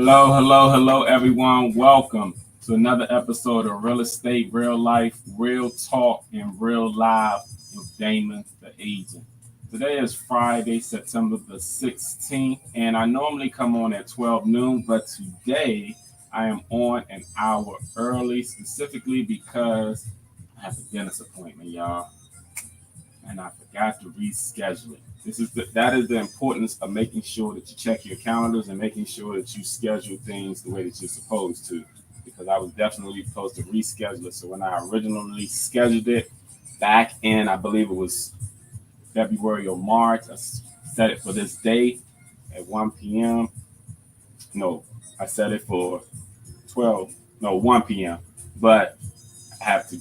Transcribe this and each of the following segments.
Hello, hello, hello, everyone. Welcome to another episode of Real Estate, Real Life, Real Talk, and Real Live with Damon, the agent. Today is Friday, September the 16th, and I normally come on at 12 noon, but today I am on an hour early, specifically because I have a dentist appointment, y'all, and I forgot to reschedule it. That is the importance of making sure that you check your calendars and making sure that you schedule things the way that you're supposed to. Because I was definitely supposed to reschedule it. So when I originally scheduled it back in, I believe it was February or March, I set it for this date at 1 p.m. No, I set it for 1 p.m. But have to,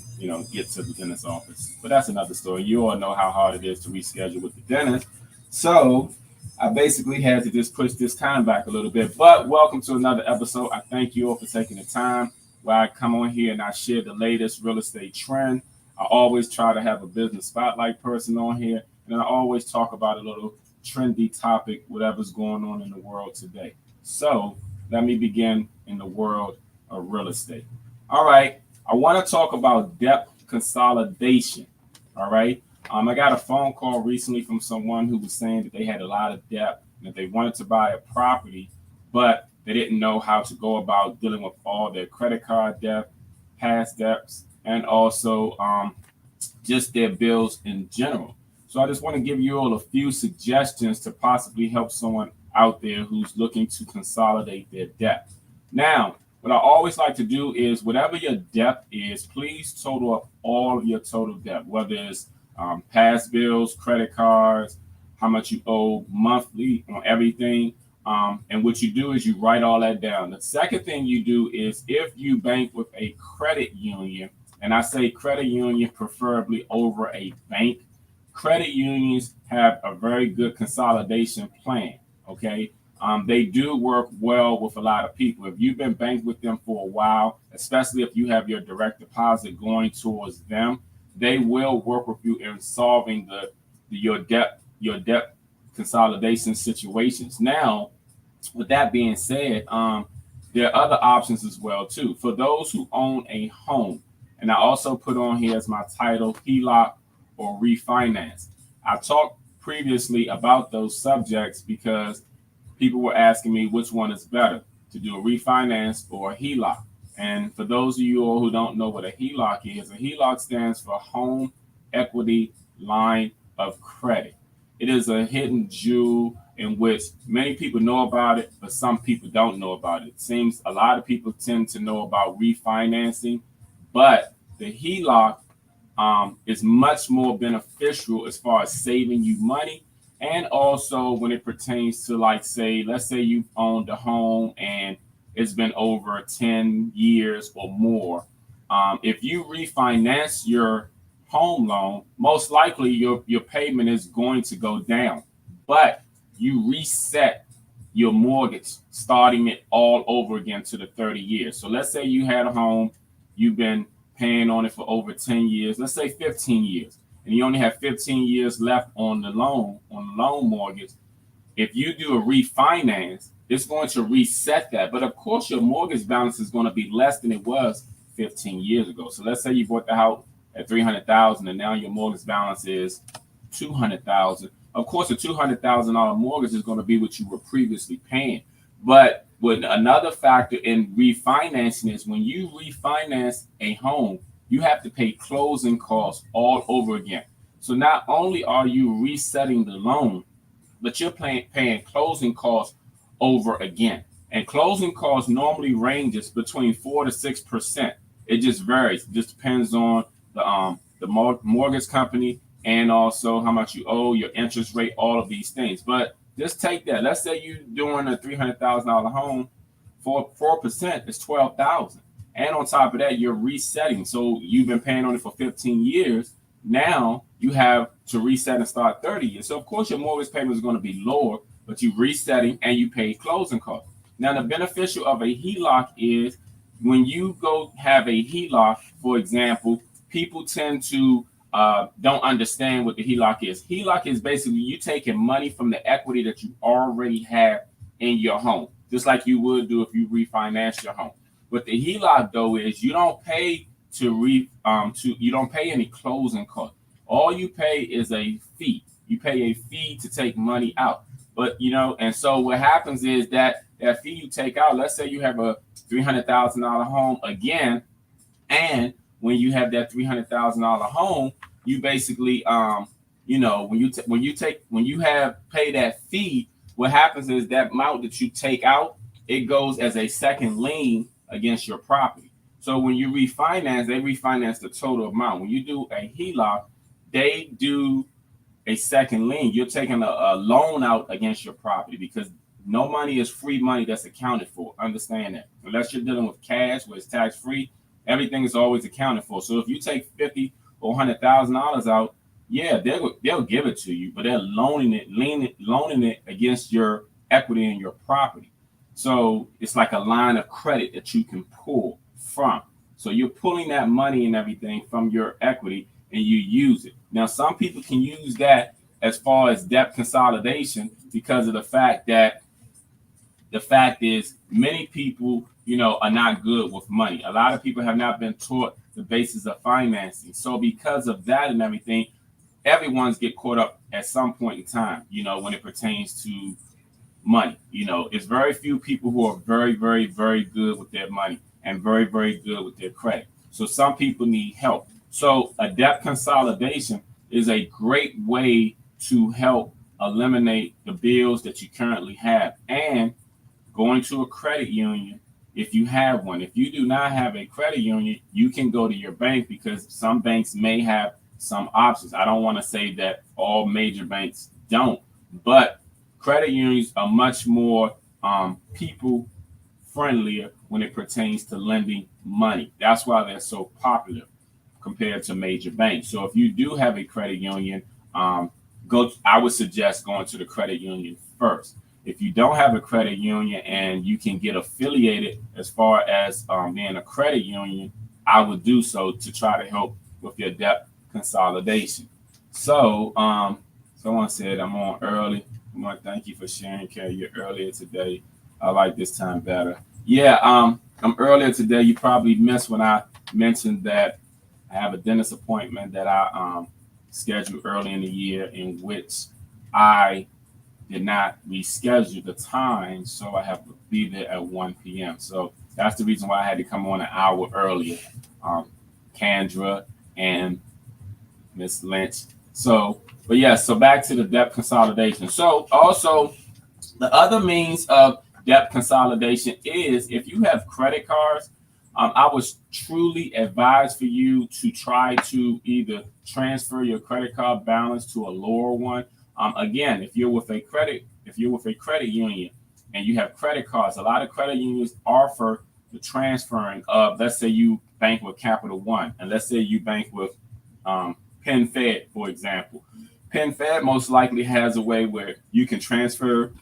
get to the dentist's office. But that's another story. You all know how hard it is to reschedule with the dentist. So I basically had to just push this time back a little bit. But welcome to another episode. I thank you all for taking the time where I come on here and I share the latest real estate trend. I always try to have a business spotlight person on here. And I always talk about a little trendy topic, whatever's going on in the world today. So let me begin in the world of real estate. All right. I want to talk about debt consolidation. All right. I got a phone call recently from someone who was saying that they had a lot of debt and that they wanted to buy a property, but they didn't know how to go about dealing with all their credit card debt, past debts, and also just their bills in general. So I just want to give you all a few suggestions to possibly help someone out there who's looking to consolidate their debt. Now, what I always like to do is whatever your debt is, please total up all of your total debt, whether it's past bills, credit cards, how much you owe monthly on everything. And what you do is you write all that down. The second thing you do is if you bank with a credit union, and I say credit union preferably over a bank, credit unions have a very good consolidation plan, okay? They do work well with a lot of people. If you've been banked with them for a while, especially if you have your direct deposit going towards them, they will work with you in solving your debt consolidation situations. Now, with that being said, there are other options as well too. For those who own a home, and I also put on here as my title, HELOC or refinance. I talked previously about those subjects because people were asking me which one is better, to do a refinance or a HELOC. And for those of you all who don't know what a HELOC is, a HELOC stands for Home Equity Line of Credit. It is a hidden jewel in which many people know about it, but some people don't know about it. It seems a lot of people tend to know about refinancing, but the HELOC is much more beneficial as far as saving you money. And also when it pertains to, like, let's say you've owned a home and it's been over 10 years or more. If you refinance your home loan, most likely your payment is going to go down. But you reset your mortgage, starting it all over again to the 30 years. So let's say you had a home, you've been paying on it for over 10 years, let's say 15 years. And you only have 15 years left on the loan mortgage. If you do a refinance, it's going to reset that. But of course, your mortgage balance is going to be less than it was 15 years ago. So let's say you bought the house at $300,000 and now your mortgage balance is $200,000. Of course, a $200,000 mortgage is going to be what you were previously paying. But with another factor in refinancing is when you refinance a home, you have to pay closing costs all over again. So not only are you resetting the loan, but you're paying closing costs over again. And closing costs normally ranges between 4 to 6%. It just varies. It just depends on the mortgage company and also how much you owe, your interest rate, all of these things. But just take that. Let's say you're doing a $300,000 home, 4% is $12,000. And on top of that, you're resetting. So you've been paying on it for 15 years. Now you have to reset and start 30 years. So of course your mortgage payment is going to be lower, but you're resetting and you pay closing costs. Now the beneficial of a HELOC is when you go have a HELOC, for example, people tend to don't understand what the HELOC is. HELOC is basically you taking money from the equity that you already have in your home. just like you would do if you refinance your home. What the HELOC though is you don't pay you don't pay any closing costs. All you pay is a fee. You pay a fee to take money out. But and so what happens is that fee you take out, let's say you have a $300,000 home again, and when you have that $300,000 home, you basically when you have pay that fee, what happens is that amount that you take out, it goes as a second lien against your property. So when you refinance, they refinance the total amount. When you do a HELOC, they do a second lien. You're taking a loan out against your property because no money is free money that's accounted for. Understand that. Unless you're dealing with cash where it's tax free, everything is always accounted for. So if you take $50,000 or $100,000 out, yeah, they'll give it to you, but they're loaning it against your equity in your property. So it's like a line of credit that you can pull from. So you're pulling that money and everything from your equity and you use it. Now, some people can use that as far as debt consolidation because of the fact is many people, are not good with money. A lot of people have not been taught the basis of financing. So because of that and everything, everyone's get caught up at some point in time, when it pertains to money. It's very few people who are very, very, very good with their money and very, very good with their credit. So some people need help. So a debt consolidation is a great way to help eliminate the bills that you currently have, and going to a credit union if you have one. If you do not have a credit union, you can go to your bank because some banks may have some options. I don't want to say that all major banks don't, but credit unions are much more people friendlier when it pertains to lending money. That's why they're so popular compared to major banks. So if you do have a credit union, I would suggest going to the credit union first. If you don't have a credit union and you can get affiliated as far as being a credit union, I would do so to try to help with your debt consolidation. So someone said I'm on early. I want to thank you for sharing, Carrie. You're earlier today. I like this time better. Yeah, I'm earlier today. You probably missed when I mentioned that I have a dentist appointment that I scheduled early in the year, in which I did not reschedule the time, so I have to be there at 1 p.m. So that's the reason why I had to come on an hour earlier. Kendra and Miss Lynch. So back to the debt consolidation. So also the other means of debt consolidation is if you have credit cards, I would truly advise for you to try to either transfer your credit card balance to a lower one. Again, if you're with a credit union and you have credit cards, a lot of credit unions offer the transferring of, let's say you bank with Capital One, and let's say you bank with PenFed, for example. PenFed most likely has a way where you can transfer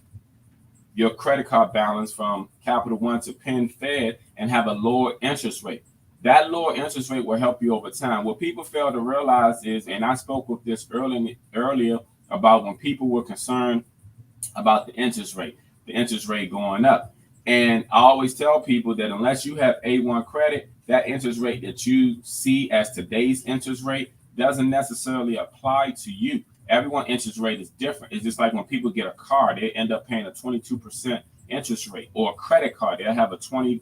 your credit card balance from Capital One to PenFed and have a lower interest rate. That lower interest rate will help you over time. What people fail to realize is, and I spoke with this earlier about when people were concerned about the interest rate going up. And I always tell people that unless you have A1 credit, that interest rate that you see as today's interest rate doesn't necessarily apply to you. Everyone's interest rate is different. It's just like when people get a car, they end up paying a 22% interest rate, or a credit card, they'll have a 24%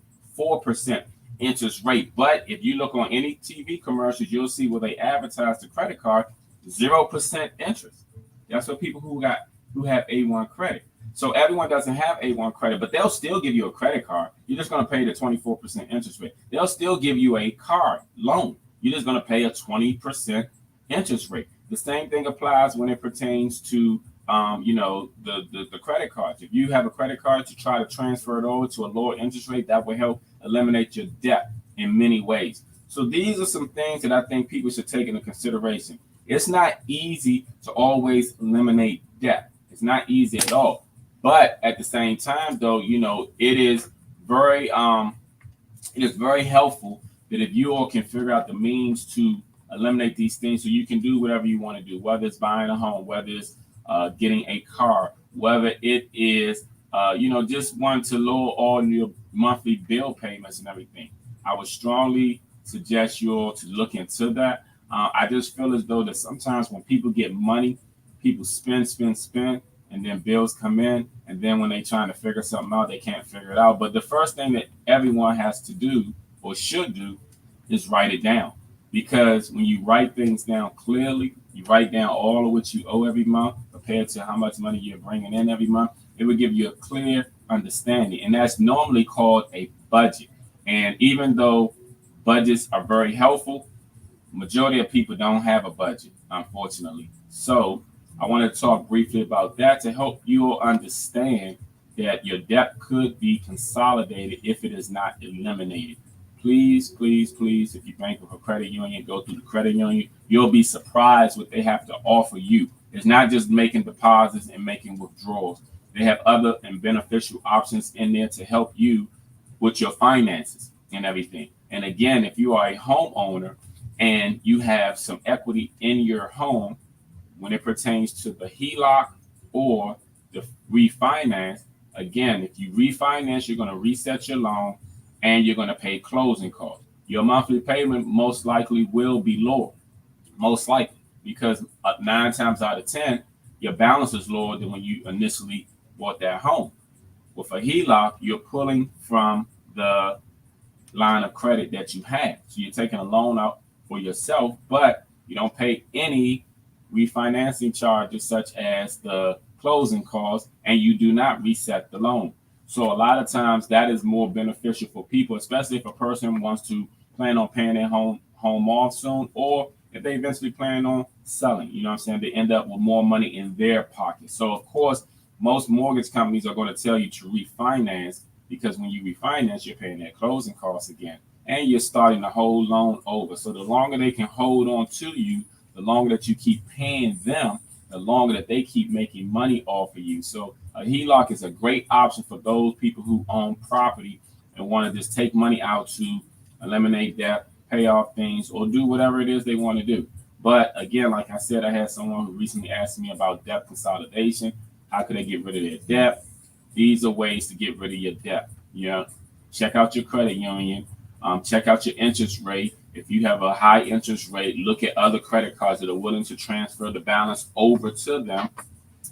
interest rate. But if you look on any TV commercials, you'll see where they advertise the credit card, 0% interest. That's for people who have A1 credit. So everyone doesn't have A1 credit, but they'll still give you a credit card. You're just going to pay the 24% interest rate. They'll still give you a car loan. You're just going to pay a 20% interest rate. The same thing applies when it pertains to the credit cards. If you have a credit card, to try to transfer it over to a lower interest rate, that will help eliminate your debt in many ways. So these are some things that I think people should take into consideration. It's not easy to always eliminate debt. It's not easy at all. But at the same time, though, it is very helpful that if you all can figure out the means to eliminate these things, so you can do whatever you want to do, whether it's buying a home, whether it's getting a car, whether it is just want to lower all your monthly bill payments and everything. I would strongly suggest you all to look into that. I just feel as though that sometimes when people get money, people spend, and then bills come in, and then when they're trying to figure something out, they can't figure it out. But the first thing that everyone has to do or should do is write it down. Because when you write things down clearly, you write down all of what you owe every month compared to how much money you're bringing in every month, it will give you a clear understanding. And that's normally called a budget. And even though budgets are very helpful, majority of people don't have a budget, unfortunately. So I want to talk briefly about that to help you all understand that your debt could be consolidated if it is not eliminated. Please, please, please, if you bank with a credit union, go through the credit union. You'll be surprised what they have to offer you. It's not just making deposits and making withdrawals. They have other and beneficial options in there to help you with your finances and everything. And again, if you are a homeowner and you have some equity in your home, when it pertains to the HELOC or the refinance, again, if you refinance, you're going to reset your loan and you're going to pay closing costs. Your monthly payment most likely will be lower, most likely, because 9 times out of 10, your balance is lower than when you initially bought that home. With a HELOC, you're pulling from the line of credit that you have. So you're taking a loan out for yourself, but you don't pay any refinancing charges such as the closing costs, and you do not reset the loan. So a lot of times that is more beneficial for people, especially if a person wants to plan on paying their home off soon, or if they eventually plan on selling, you know what I'm saying? They end up with more money in their pocket. So of course, most mortgage companies are going to tell you to refinance, because when you refinance, you're paying that closing costs again, and you're starting the whole loan over. So the longer they can hold on to you, the longer that you keep paying them, the longer that they keep making money off of you. So a HELOC is a great option for those people who own property and want to just take money out to eliminate debt, pay off things, or do whatever it is they want to do. But again, like I said, I had someone who recently asked me about debt consolidation. How could they get rid of their debt? These are ways to get rid of your debt. Check out your credit union. Check out your interest rate. If you have a high interest rate, look at other credit cards that are willing to transfer the balance over to them.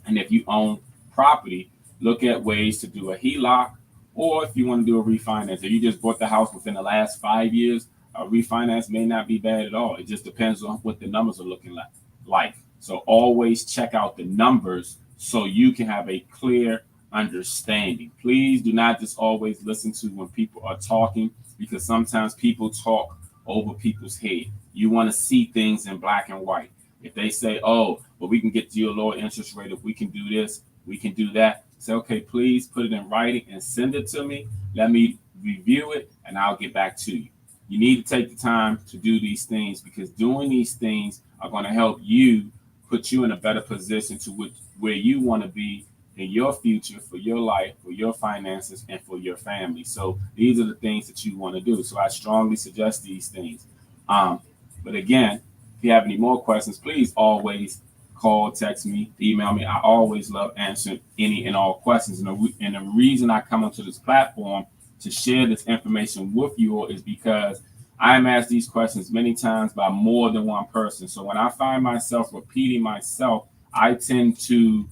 And if you own property, look at ways to do a HELOC, or if you want to do a refinance. If you just bought the house within the last 5 years, a refinance may not be bad at all. It just depends on what the numbers are looking like. So always check out the numbers so you can have a clear understanding. Please do not just always listen to when people are talking, because sometimes people talk over people's head. You want to see things in black and white. If they say, oh, but we can get you a lower interest rate if we can do this, we can do that, say, okay, please put it in writing and send it to me. Let me review it and I'll get back to you. You need to take the time to do these things, because doing these things are going to help you, put you in a better position to where you want to be in your future, for your life, for your finances, and for your family. So these are the things that you want to do. So I strongly suggest these things. But again, if you have any more questions, please always call, text me, email me. I always love answering any and all questions. And the reason I come onto this platform to share this information with you all is because I am asked these questions many times by more than one person. So when I find myself repeating myself, I tend to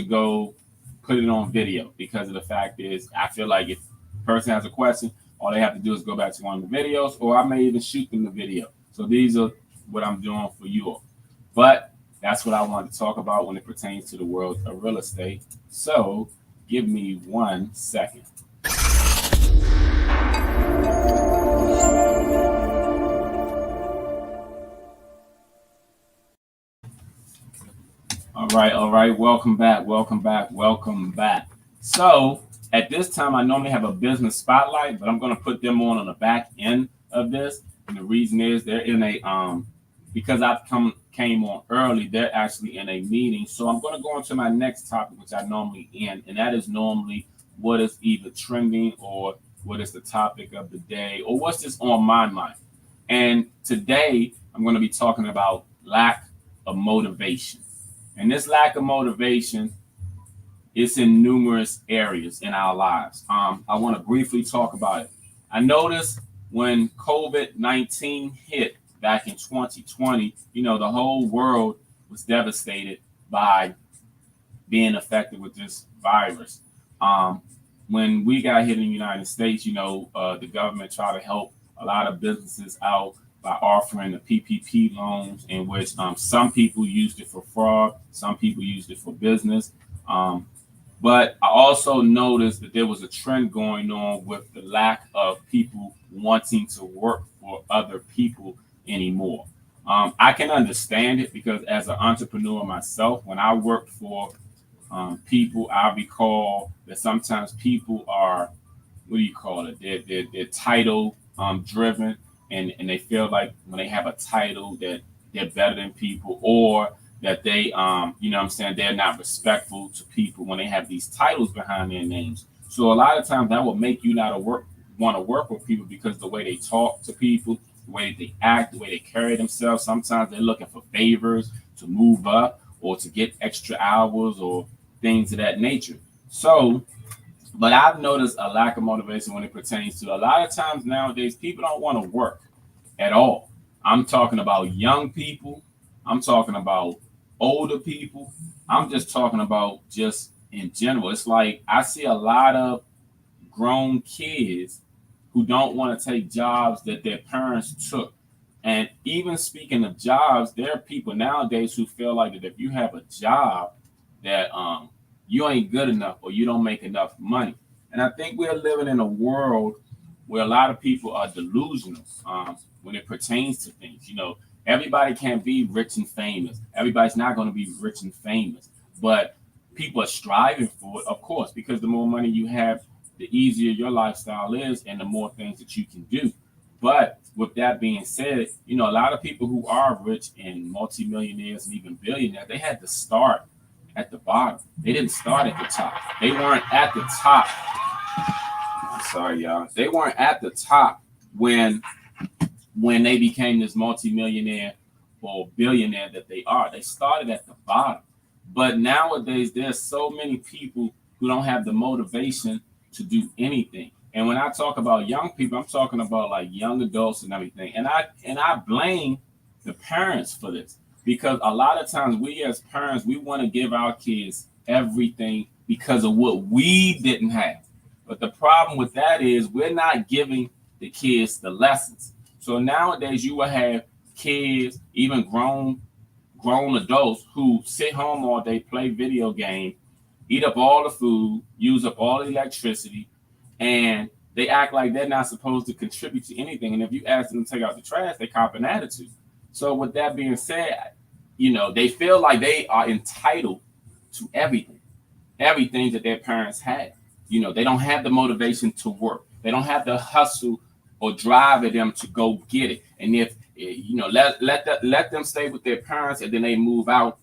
go put it on video, because of the fact is I feel like if a person has a question, all they have to do is go back to one of the videos, or I may even shoot them the video. So these are what I'm doing for you all. But that's what I wanted to talk about when it pertains to the world of real estate. So give me 1 second. All right. Welcome back. So at this time, I normally have a business spotlight, but I'm going to put them on the back end of this. And the reason is they're in a because I came on early, they're actually in a meeting. So I'm going to go on to my next topic, which I normally end, and that is normally what is either trending or what is the topic of the day, or what's just on my mind. And today I'm going to be talking about lack of motivation. And this lack of motivation it's in numerous areas in our lives. I want to briefly talk about it. I noticed when COVID-19 hit back in 2020, the whole world was devastated by being affected with this virus. Um, when we got hit in the United States, the government tried to help a lot of businesses out by offering the PPP loans, in which some people used it for fraud, some people used it for business. Um, but I also noticed that there was a trend going on with the lack of people wanting to work for other people anymore. I can understand it because as an entrepreneur myself, when I worked for people, I recall that sometimes people are, what do you call it? They're title driven, and they feel like when they have a title that they're better than people, or that they what I'm saying, they're not respectful to people when they have these titles behind their names. So a lot of times that will make you not want to work with people because the way they talk to people, the way they act, the way they carry themselves. Sometimes they're looking for favors to move up or to get extra hours or things of that nature. So, but I've noticed a lack of motivation when it pertains to a lot of times nowadays, people don't want to work at all. I'm talking about young people. I'm talking about older people. I'm just talking about just in general. It's like I see a lot of grown kids who don't want to take jobs that their parents took. And even speaking of jobs, there are people nowadays who feel like that if you have a job that you ain't good enough or you don't make enough money. And I think we're living in a world where a lot of people are delusional when it pertains to things. Everybody can't be rich and famous. Everybody's not going to be rich and famous, but people are striving for it, of course, because the more money you have, the easier your lifestyle is and the more things that you can do. But with that being said, a lot of people who are rich and multimillionaires and even billionaires, they had to start at the bottom. They didn't start at the top. They weren't at the top. I'm sorry, y'all. They weren't at the top when they became this multimillionaire or billionaire that they are. They started at the bottom. But nowadays, there's so many people who don't have the motivation to do anything. And when I talk about young people, I'm talking about like young adults and everything. And I blame the parents for this because a lot of times we as parents, we want to give our kids everything because of what we didn't have. But the problem with that is we're not giving the kids the lessons. So nowadays you will have kids, even grown adults who sit home all day, play video games, eat up all the food, use up all the electricity, and they act like they're not supposed to contribute to anything. And if you ask them to take out the trash, they cop an attitude. So with that being said, they feel like they are entitled to everything that their parents had. They don't have the motivation to work. They don't have the hustle or drive at them to go get it. And if let them stay with their parents and then they move out,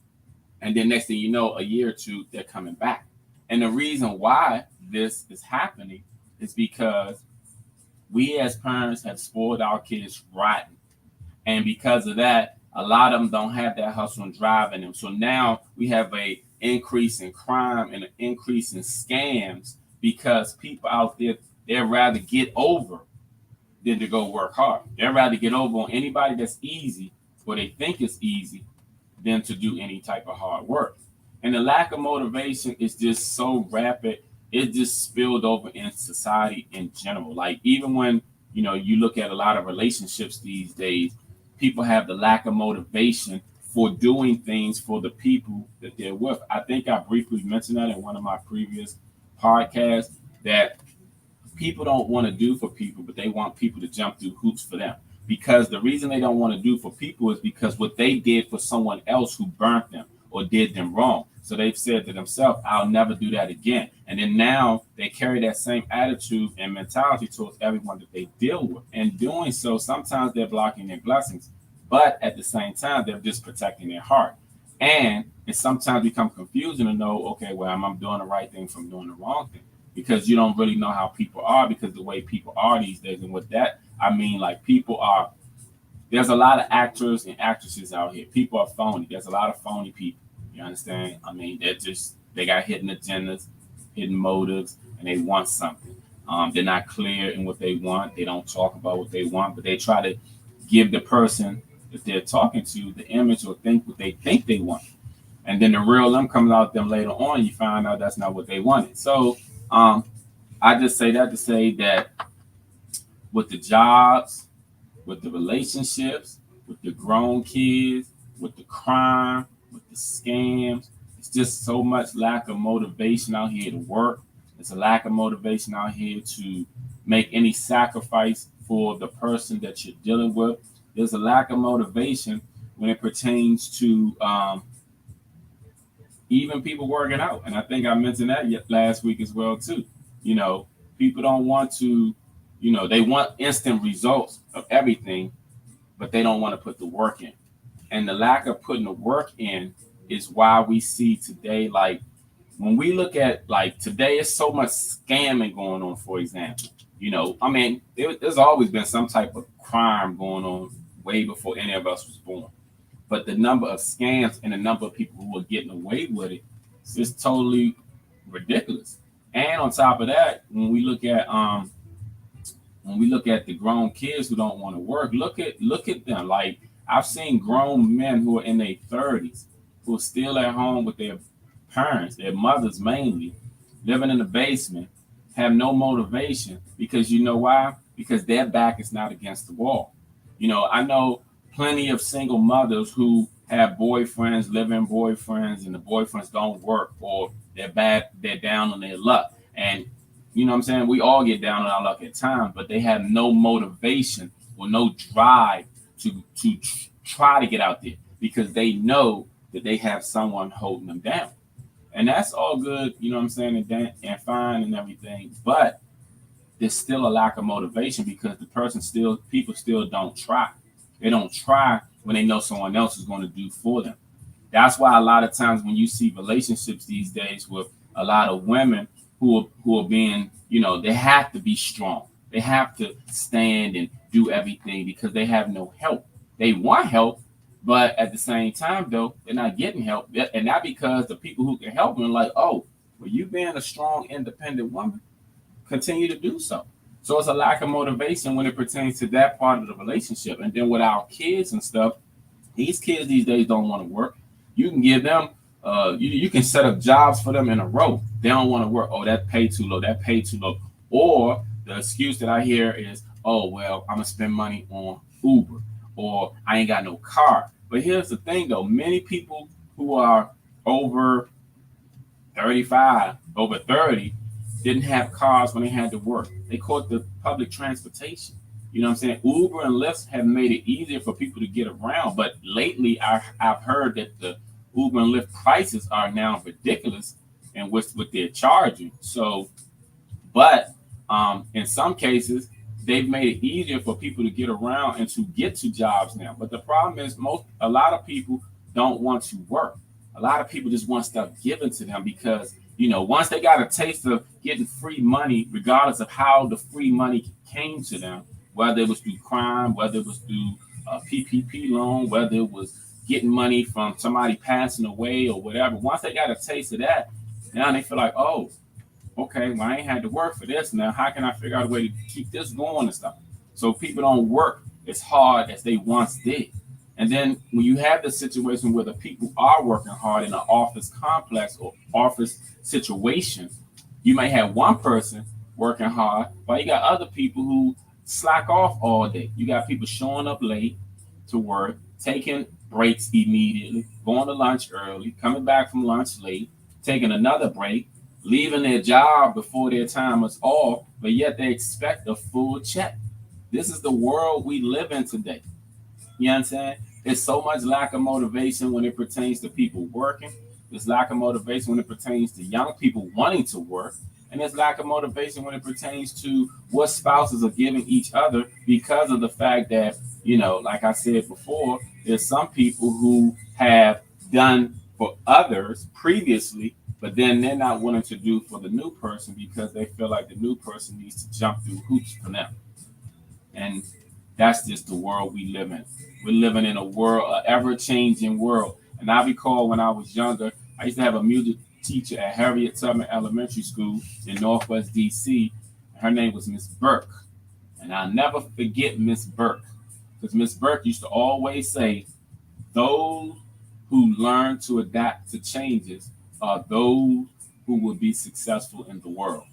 and then next thing you know, a year or two, they're coming back. And the reason why this is happening is because we as parents have spoiled our kids rotten. And because of that, a lot of them don't have that hustle and drive in them. So now we have a increase in crime and an increase in scams because people out there, they'd rather get over than to go work hard. They'd rather get over on anybody that's easy or they think it's easy than to do any type of hard work. And the lack of motivation is just so rapid. It just spilled over in society in general. Like even when, you look at a lot of relationships these days, people have the lack of motivation for doing things for the people that they're with. I think I briefly mentioned that in one of my previous podcasts that people don't want to do for people, but they want people to jump through hoops for them. Because the reason they don't want to do for people is because what they did for someone else who burnt them or did them wrong. So they've said to themselves, I'll never do that again. And then now they carry that same attitude and mentality towards everyone that they deal with. And doing so, sometimes they're blocking their blessings, but at the same time, they're just protecting their heart. And it sometimes becomes confusing to know, okay, well, I'm doing the right thing from doing the wrong thing because you don't really know how people are because the way people are these days. And with that, I mean, like there's a lot of actors and actresses out here. People are phony. There's a lot of phony people. You understand? I mean, They got hidden agendas, hidden motives, and they want something. They're not clear in what they want. They don't talk about what they want, but they try to give the person that they're talking to the image or think what they think they want. And then the real them comes out them later on. You find out that's not what they wanted. So I just say that to say that with the jobs, with the relationships, with the grown kids, with the crime, with the scams. It's just so much lack of motivation out here to work. It's a lack of motivation out here to make any sacrifice for the person that you're dealing with. There's a lack of motivation when it pertains to even people working out. And I think I mentioned that last week as well too. You know, people don't want to, they want instant results of everything, but they don't want to put the work in. And the lack of putting the work in is why we see today, like when we look at like today, it's so much scamming going on, for example. I mean, there's always been some type of crime going on way before any of us was born. But the number of scams and the number of people who are getting away with it is just totally ridiculous. And on top of that, when we look at the grown kids who don't want to work, look at them. Like I've seen grown men who are in their 30s who are still at home with their parents, their mothers mainly, living in the basement, have no motivation because you know why? Because their back is not against the wall. I know plenty of single mothers who have boyfriends, live-in boyfriends, and the boyfriends don't work or they're down on their luck. And you know what I'm saying? We all get down on our luck at times, but they have no motivation or no drive to try to get out there because they know that they have someone holding them down. And that's all good, you know what I'm saying, and fine and everything. But there's still a lack of motivation because people still don't try. They don't try when they know someone else is going to do for them. That's why a lot of times when you see relationships these days with a lot of women who are being, they have to be strong. They have to stand and do everything because they have no help. They want help, but at the same time, though, they're not getting help. And not because the people who can help them are like, oh, well, you being a strong, independent woman, continue to do so. So it's a lack of motivation when it pertains to that part of the relationship. And then with our kids and stuff, these kids these days don't want to work. You can give them, you can set up jobs for them in a row. They don't want to work. Oh, that pay too low. That pay too low. Or the excuse that I hear is, oh, well, I'm going to spend money on Uber or I ain't got no car. But here's the thing, though. Many people who are over 35, over 30, didn't have cars when they had to work. They caught the public transportation. You know what I'm saying? Uber and Lyft have made it easier for people to get around. But lately, I've heard that the Uber and Lyft prices are now ridiculous and what they're charging. So, but in some cases, they've made it easier for people to get around and to get to jobs now. But the problem is a lot of people don't want to work. A lot of people just want stuff given to them because, once they got a taste of getting free money, regardless of how the free money came to them, whether it was through crime, whether it was through a PPP loan, whether it was getting money from somebody passing away or whatever. Once they got a taste of that, now they feel like, oh, okay, well, I ain't had to work for this. Now, how can I figure out a way to keep this going and stuff? So people don't work as hard as they once did. And then when you have the situation where the people are working hard in an office complex or office situation, you may have one person working hard, while you got other people who slack off all day. You got people showing up late to work, taking breaks immediately, going to lunch early, coming back from lunch late, taking another break, leaving their job before their time is off, but yet they expect a full check. This is the world we live in today. You know what I'm saying? There's so much lack of motivation when it pertains to people working. There's lack of motivation when it pertains to young people wanting to work. And there's lack of motivation when it pertains to what spouses are giving each other because of the fact that, like I said before, there's some people who have done for others previously, but then they're not willing to do for the new person because they feel like the new person needs to jump through hoops for them. And that's just the world we live in. We're living in a world, an ever-changing world. And I recall when I was younger, I used to have a teacher at Harriet Tubman Elementary School in Northwest DC. Her name was Miss Burke. And I'll never forget Miss Burke, because Miss Burke used to always say, those who learn to adapt to changes are those who will be successful in the world.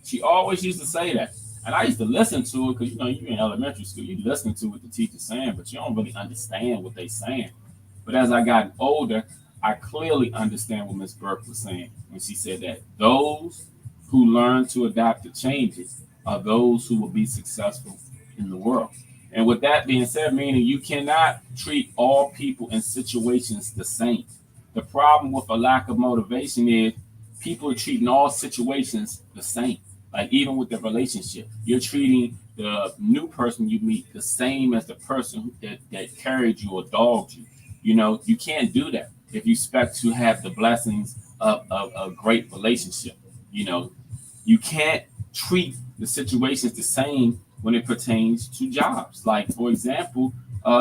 She always used to say that. And I used to listen to it because, you're in elementary school, you listen to what the teacher's saying, but you don't really understand what they're saying. But as I got older, I clearly understand what Miss Burke was saying when she said that those who learn to adapt to changes are those who will be successful in the world. And with that being said, meaning you cannot treat all people and situations the same. The problem with a lack of motivation is people are treating all situations the same. Like even with the relationship, you're treating the new person you meet the same as the person that carried you or dogged you. You can't do that if you expect to have the blessings of a great relationship. You can't treat the situations the same when it pertains to jobs. Like, for example,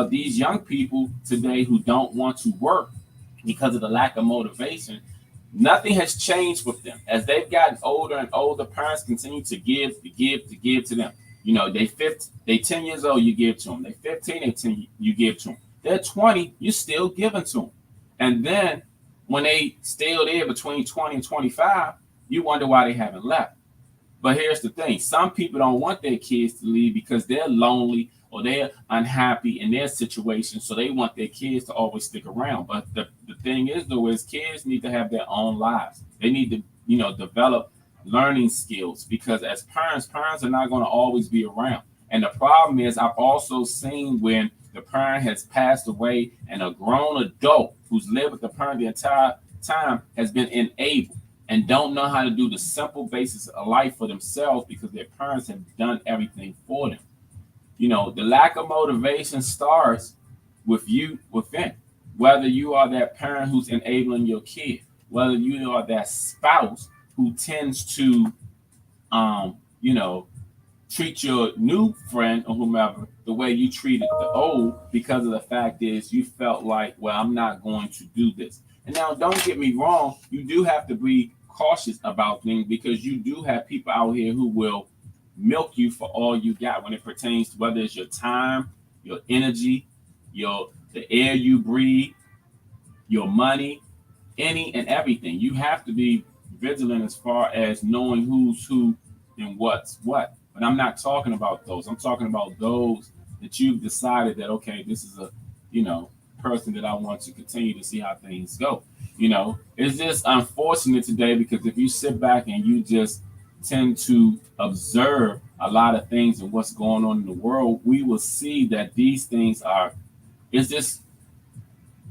these young people today who don't want to work because of the lack of motivation, nothing has changed with them. As they've gotten older and older, parents continue to give to them. They 10 years old, you give to them. They 15, they 10, you give to them. They're 20, you're still giving to them. And then when they still there between 20 and 25, you wonder why they haven't left. But here's the thing. Some people don't want their kids to leave because they're lonely or they're unhappy in their situation. So they want their kids to always stick around. But the thing is, though, is kids need to have their own lives. They need to, develop learning skills, because as parents are not going to always be around. And the problem is, I've also seen when the parent has passed away and a grown adult who's lived with the parent the entire time has been enabled and don't know how to do the simple basics of life for themselves because their parents have done everything for them. The lack of motivation starts with you within. Whether you are that parent who's enabling your kid, whether you are that spouse who tends to, treat your new friend or whomever the way you treated the old, because of the fact is you felt like, well, I'm not going to do this. And now, don't get me wrong, you do have to be cautious about things, because you do have people out here who will milk you for all you got when it pertains to whether it's your time, your energy, the air you breathe, your money, any and everything. You have to be vigilant as far as knowing who's who and what's what. But I'm not talking about those. I'm talking about those that you've decided that, okay, this is a, person that I want to continue to see how things go. It's just unfortunate today, because if you sit back and you just tend to observe a lot of things and what's going on in the world, we will see that these things it's just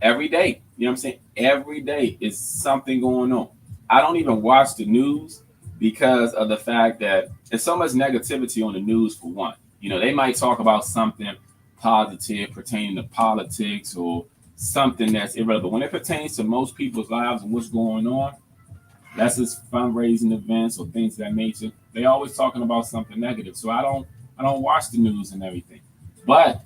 every day. You know what I'm saying? Every day is something going on. I don't even watch the news because of the fact that there's so much negativity on the news, for one. They might talk about something positive pertaining to politics or something that's irrelevant. When it pertains to most people's lives and what's going on, that's just fundraising events or things of that nature. They always talking about something negative. So I don't watch the news and everything. But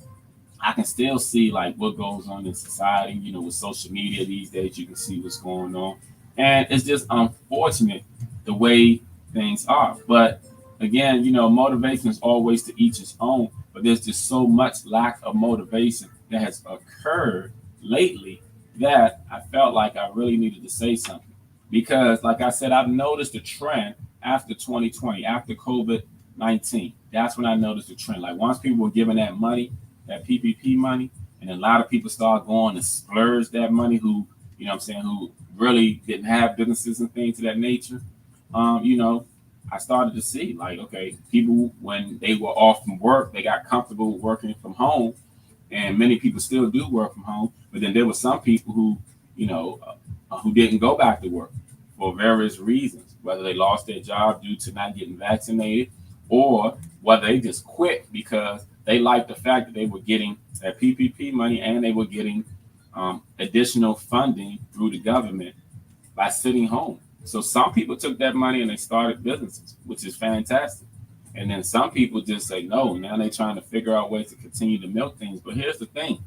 I can still see like what goes on in society, with social media these days. You can see what's going on. And it's just unfortunate the way things are. But again, motivation is always to each his own. But there's just so much lack of motivation that has occurred lately that I felt like I really needed to say something. Because, like I said, I've noticed a trend after 2020, after COVID-19. That's when I noticed a trend. Like once people were giving that money, that PPP money, and a lot of people started going to splurge that money who, who really didn't have businesses and things of that nature. I started to see like, okay, people, when they were off from work, they got comfortable working from home, and many people still do work from home. But then there were some people who, who didn't go back to work for various reasons, whether they lost their job due to not getting vaccinated, or whether they just quit because they liked the fact that they were getting that PPP money and they were getting additional funding through the government by sitting home. So some people took that money and they started businesses, which is fantastic. And then some people just say no. Now they're trying to figure out ways to continue to milk things. But here's the thing.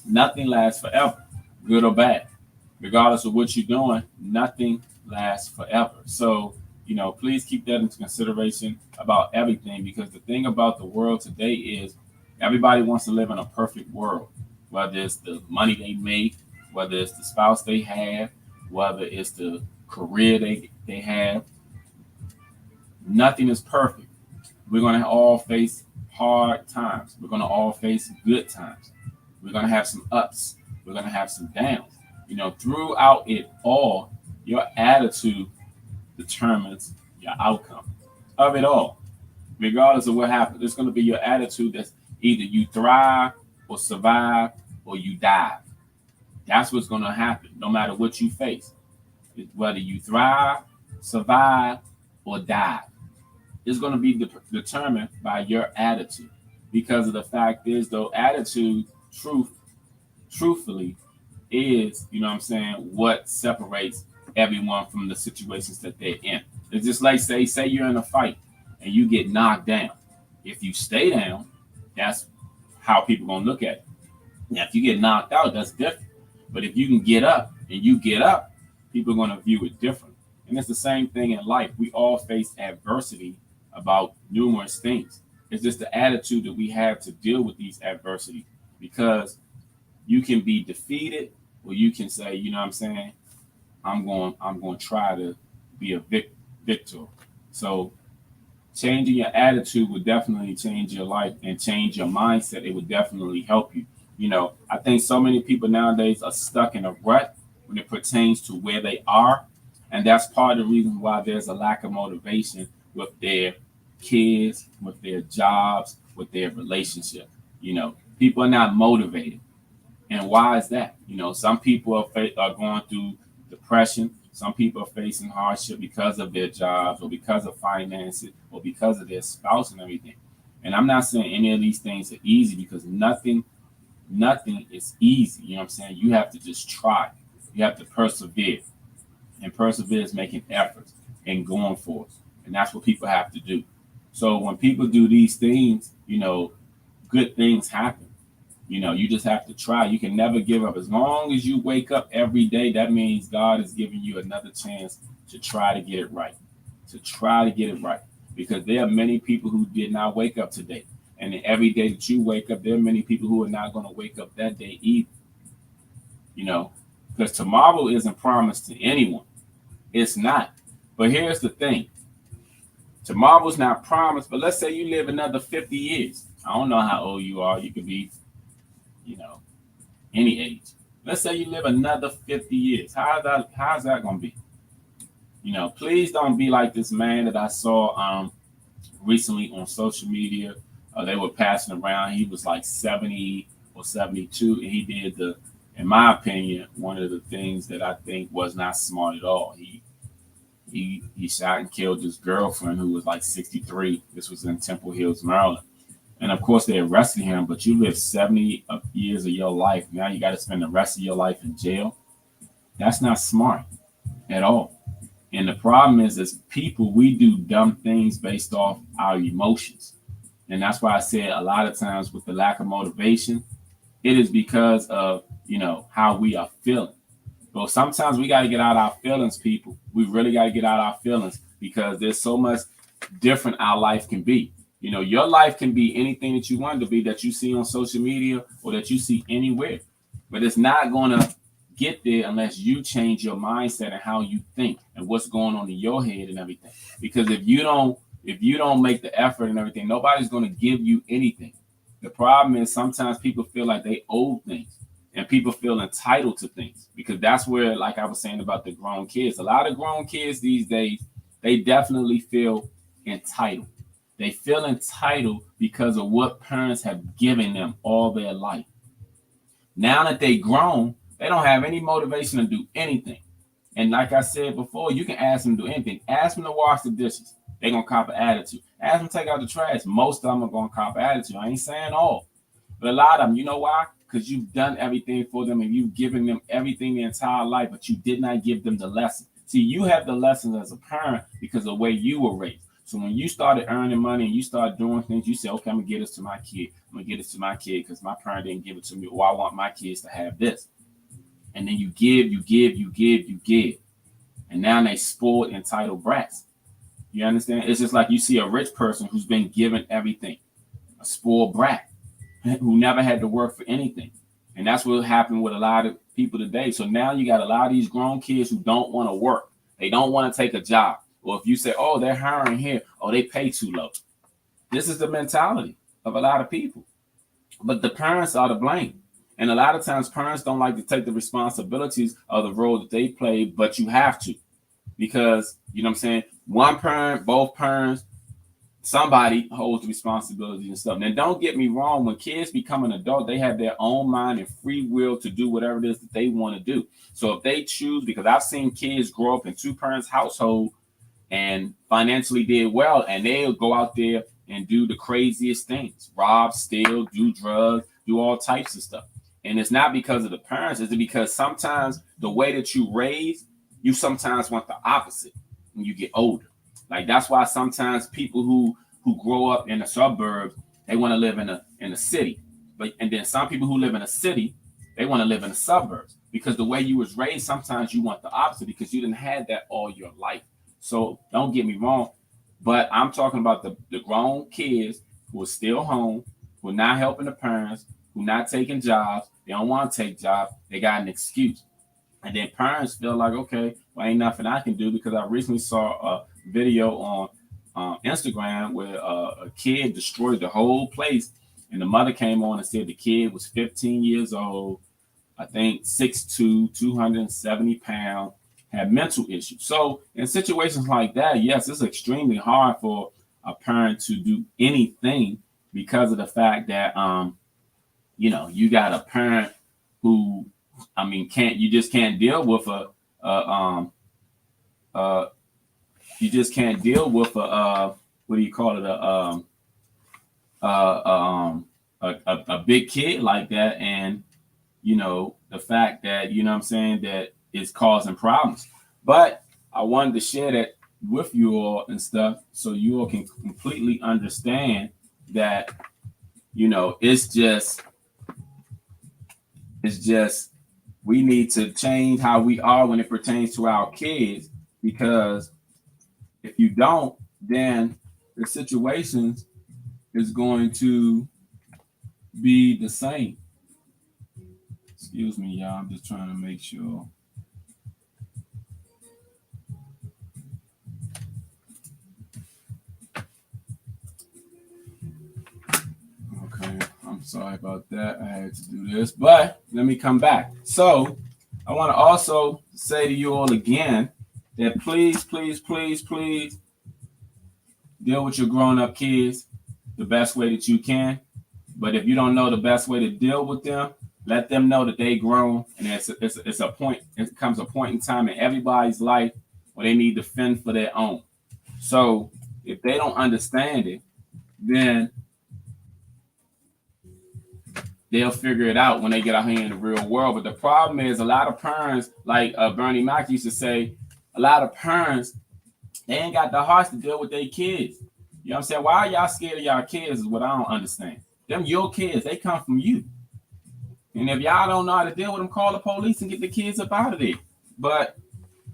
Nothing lasts forever, good or bad. Regardless of what you're doing, nothing last forever. So, please keep that into consideration about everything, because the thing about the world today is everybody wants to live in a perfect world, whether it's the money they make, whether it's the spouse they have, whether it's the career they have. Nothing is perfect. We're going to all face hard times. We're going to all face good times. We're going to have some ups. We're going to have some downs. Throughout it all, your attitude determines your outcome of it all. Regardless of what happens, it's going to be your attitude that's either you thrive or survive or you die. That's what's going to happen no matter what you face. Whether you thrive, survive, or die, it's going to be determined by your attitude. Because of the fact is, though, attitude, truthfully, is, what separates everyone from the situations that they're in. It's just like say you're in a fight and you get knocked down. If you stay down, that's how people are going to look at it. Now, if you get knocked out, that's different. But if you can get up and you get up, people are going to view it different. And it's the same thing in life. We all face adversity about numerous things. It's just the attitude that we have to deal with these adversity, because you can be defeated or you can say, I'm going to try to be a victor. So changing your attitude would definitely change your life, and change your mindset. It would definitely help you. I think so many people nowadays are stuck in a rut when it pertains to where they are. And that's part of the reason why there's a lack of motivation with their kids, with their jobs, with their relationship. People are not motivated. And why is that? Some people are going through depression. Some people are facing hardship because of their jobs, or because of finances, or because of their spouse and everything. And I'm not saying any of these things are easy, because nothing is easy. You have to just try. You have to persevere. And persevere is making efforts and going for it. And that's what people have to do. So when people do these things, good things happen. You just have to try. You can never give up. As long as you wake up every day, that means God is giving you another chance to try to get it right. Because there are many people who did not wake up today. And every day that you wake up, there are many people who are not going to wake up that day either. Because tomorrow isn't promised to anyone. It's not. But here's the thing. Tomorrow's not promised, but let's say you live another 50 years. I don't know how old you are. You could be, any age. Let's say you live another 50 years. How's that going to be? Please don't be like this man that I saw recently on social media. They were passing around. He was like 70 or 72, and he did in my opinion, one of the things that I think was not smart at all. He shot and killed his girlfriend, who was like 63. This was in Temple Hills, Maryland. And of course, they arrested him, but you lived 70 years of your life. Now you got to spend the rest of your life in jail. That's not smart at all. And the problem is, as people, we do dumb things based off our emotions. And that's why I said a lot of times with the lack of motivation, it is because of, how we are feeling. But sometimes we got to get out our feelings, people. We really got to get out our feelings, because there's so much different our life can be. Your life can be anything that you want it to be, that you see on social media or that you see anywhere. But it's not going to get there unless you change your mindset and how you think and what's going on in your head and everything. Because if you don't make the effort and everything, nobody's going to give you anything. The problem is sometimes people feel like they owe things, and people feel entitled to things, because that's where, like I was saying about the grown kids, a lot of grown kids these days, they definitely feel entitled. They feel entitled because of what parents have given them all their life. Now that they grown, they don't have any motivation to do anything. And like I said before, you can ask them to do anything. Ask them to wash the dishes. They're going to cop an attitude. Ask them to take out the trash. Most of them are going to cop an attitude. I ain't saying all. But a lot of them, you know why? Because you've done everything for them and you've given them everything their entire life, but you did not give them the lesson. See, you have the lessons as a parent because of the way you were raised. So when you started earning money and you started doing things, you said, okay, I'm going to get this to my kid. I'm going to get this to my kid because my parent didn't give it to me. Or I want my kids to have this. And then you give. and now they spoiled, entitled brats. You understand? It's just like you see a rich person who's been given everything, a spoiled brat who never had to work for anything. And that's what happened with a lot of people today. So now you got a lot of these grown kids who don't want to work. They don't want to take a job. Or if you say, oh, they're hiring here, oh, they pay too low. This is the mentality of a lot of people. But the parents are to blame. And a lot of times parents don't like to take the responsibilities of the role that they play, but you have to. Because, you know what I'm saying, one parent, both parents, somebody holds the responsibility and stuff. Now, don't get me wrong. When kids become an adult, they have their own mind and free will to do whatever it is that they want to do. So if they choose, because I've seen kids grow up in two parents household and financially did well, and they'll go out there and do the craziest things, rob, steal, do drugs, do all types of stuff. And it's not because of the parents, it's because sometimes the way that you raise, you sometimes want the opposite when you get older. Like that's why sometimes people who grow up in the suburbs, they want to live in a city. And then some people who live in a city, they want to live in the suburbs, because the way you was raised, sometimes you want the opposite because you didn't have that all your life. So don't get me wrong, but I'm talking about the grown kids who are still home, who are not helping the parents, who are not taking jobs. They don't want to take jobs. They got an excuse. And then parents feel like, okay, well, ain't nothing I can do, because I recently saw a video on Instagram where a kid destroyed the whole place. And the mother came on and said the kid was 15 years old, I think 6'2", 270 pounds, had mental issues. So in situations like that, yes, it's extremely hard for a parent to do anything because of the fact that, you got a parent who, you just can't deal with you just can't deal with what do you call it, a big kid like that, and the fact that that is causing problems. But I wanted to share that with you all and stuff, so you all can completely understand that it's just we need to change how we are when it pertains to our kids, because if you don't, then the situations is going to be the same. Excuse me, y'all. I'm just trying to make sure. Okay, I'm sorry about that. I had to do this, but let me come back. So I want to also say to you all again that please, please, please, please deal with your grown-up kids the best way that you can. But if you don't know the best way to deal with them, let them know that they grown, and it's a point. It comes a point in time in everybody's life where they need to fend for their own. So if they don't understand it, then they'll figure it out when they get out here in the real world. But the problem is a lot of parents, like Bernie Mac used to say, a lot of parents, they ain't got the hearts to deal with their kids. You know what I'm saying? Why are y'all scared of y'all kids is what I don't understand. Them your kids, they come from you. And if y'all don't know how to deal with them, call the police and get the kids up out of there. But,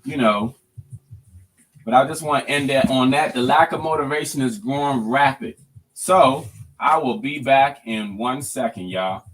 but I just want to end that on that. The lack of motivation is growing rapid. So I will be back in 1 second, y'all.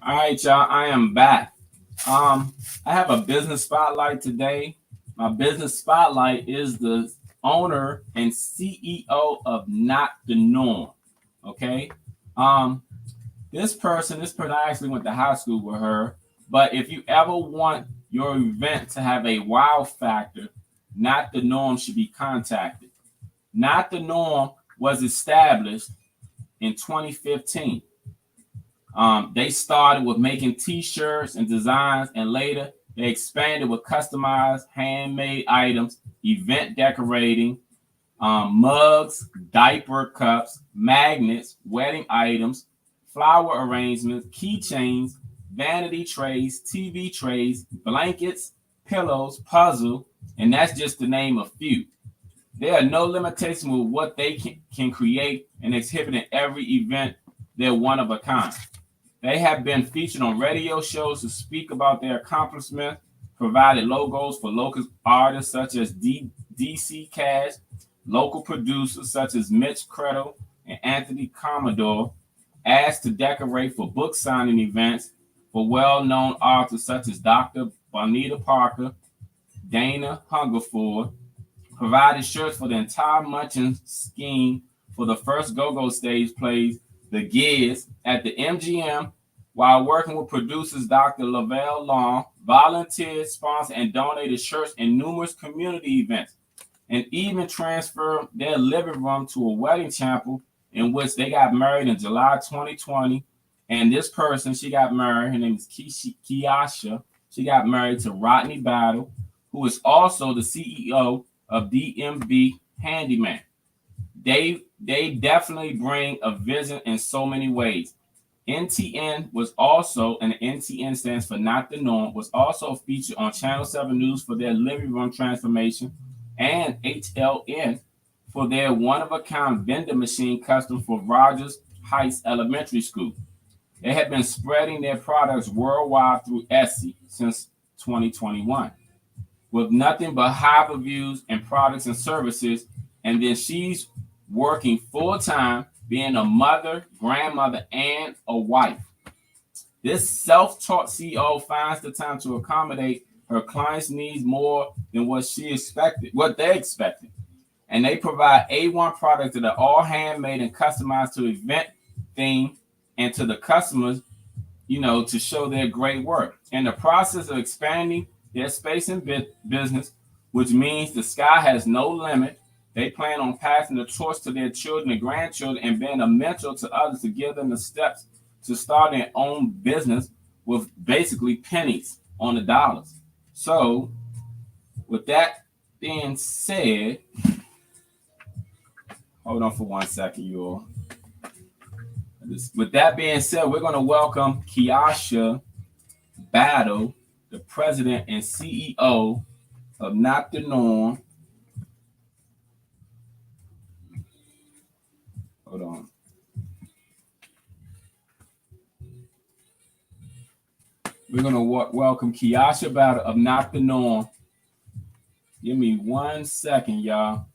All right, y'all, I am back. I have a business spotlight today. My business spotlight is the owner and CEO of Not the Norm. Okay. This person I actually went to high school with her. But if you ever want your event to have a wow factor, Not the Norm should be contacted. Not the Norm was established in 2015. They started with making T-shirts and designs, and later they expanded with customized handmade items, event decorating, mugs, diaper cups, magnets, wedding items, flower arrangements, keychains, vanity trays, TV trays, blankets, pillows, puzzle, and that's just to name a few. There are no limitations with what they can create and exhibit in every event. They're one of a kind. They have been featured on radio shows to speak about their accomplishments, provided logos for local artists such as DC Cash, local producers such as Mitch Credo and Anthony Commodore, asked to decorate for book signing events for well-known authors such as Dr. Bonita Parker, Dana Hungerford, provided shirts for the entire Munchin scheme for the first Go-Go stage plays, The Giz, at the MGM, while working with producers Dr. Lavelle Long, volunteered, sponsored, and donated shirts in numerous community events, and even transferred their living room to a wedding chapel in which they got married in July 2020. And this person, she got married, her name is Kiasha. She got married to Rodney Battle, who is also the CEO of DMV Handyman. They definitely bring a vision in so many ways. NTN was also, and NTN stands for Not the Norm, was also featured on Channel 7 News for their living room transformation, and HLN for their one-of-a-kind vending machine custom for Rogers Heights Elementary School. They have been spreading their products worldwide through Etsy since 2021, with nothing but high reviews and products and services. And then she's working full-time, being a mother, grandmother, and a wife. This self-taught CEO finds the time to accommodate her clients' needs more than what they expected. And they provide A1 products that are all handmade and customized to event theme and to the customers, to show their great work. In the process of expanding their space and business, which means the sky has no limit, they plan on passing the torch to their children and grandchildren and being a mentor to others to give them the steps to start their own business with basically pennies on the dollars. So, with that being said, hold on for 1 second, you all. With that being said, we're going to welcome Kiasha Battle, the president and CEO of Not the Norm. Hold on. We're going to welcome Kiasha Battle of Not the Norm. Give me 1 second, y'all.